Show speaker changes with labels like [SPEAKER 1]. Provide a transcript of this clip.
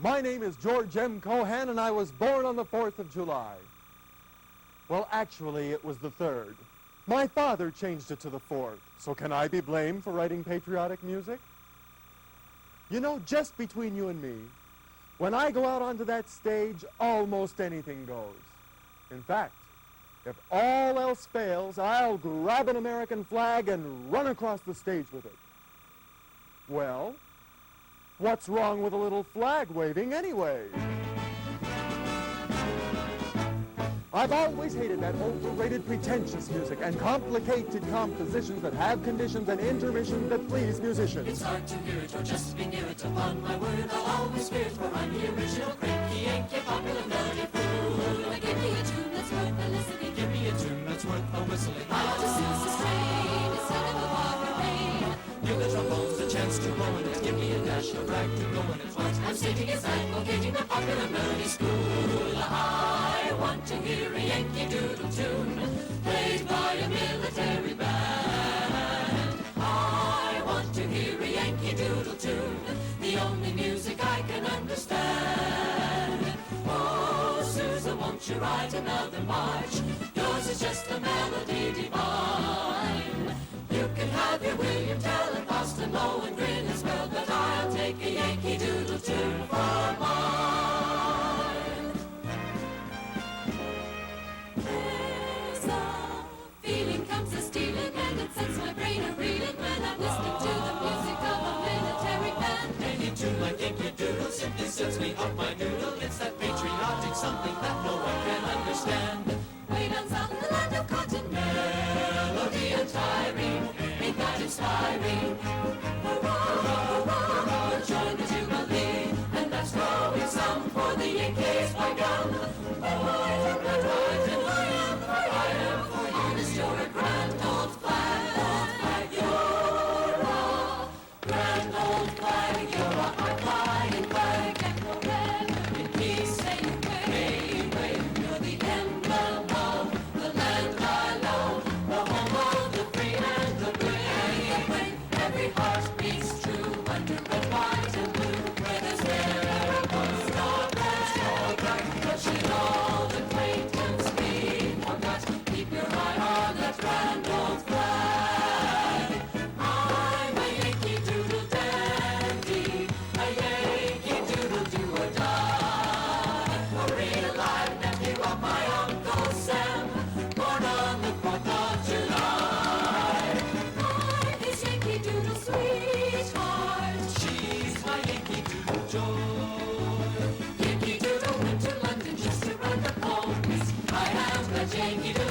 [SPEAKER 1] My name is George M Cohan, and I was born on the 4th of July. Well, actually, it was the 3rd. My father changed it to the 4th, so can I be blamed for writing patriotic music? You know, just between you and me, when I go out onto that stage, almost anything goes. In fact, if all else fails, I'll grab an American flag and run across the stage with it. Well, what's wrong with a little flag waving anyway? I've always hated that overrated pretentious music and complicated compositions that have conditions and intermissions that please musicians.
[SPEAKER 2] It's hard to hear it or just be near it. Upon my word, I'll always fear it, for I'm the original cranky Yankee popular melody fool. Give me a tune that's worth the listening. Give me a tune that's worth the whistling. How to soothe the strain instead of a water rain. Give the trombones a chance to blow in it. Give me a dash of rag to go in it. What I'm stating is advocating the popular melody school. I want to hear a Yankee Doodle tune played by a military band. I want to hear a Yankee Doodle tune, the only music I can understand. Oh, Susan, won't you write another march? Yours is just a melody divine. You can have your William Tell and Boston Low and Grin as well, but I'll take a Yankee Doodle tune for mine. There's a feeling comes a stealing, and it sets my brain a-reeling when I'm listening to the music of a military band.
[SPEAKER 3] Any tune like Yankee Doodle simply sets me off my noodle. It's that patriotic something that no one can understand.
[SPEAKER 2] Way down south in the land of cotton, melody untiring, ain't that inspiring? Hurrah, hurrah, join the Jubilee, and that's growing some for the Yankees by gun. Honest, you're a grand old flag, you're a grand old flag, you're a high-flying flag, and forever in peace may you wave, you're the emblem of the land I love, the home of the free and the brave. Every heart beats true under red, white, and blue, where there's miracles, star black, touching all the acquaintance be forgot. Keep your eye on that grand old flag. I'm a Yankee Doodle dandy, a Yankee Doodle do or die. A real live nephew of my Uncle Sam, born on the 4th of July. I'm his Yankee Doodle sweetheart.
[SPEAKER 3] She's my Yankee Doodle joy.
[SPEAKER 2] Yankee Doodle went to London just to write the poems. I have that Yankee Doodle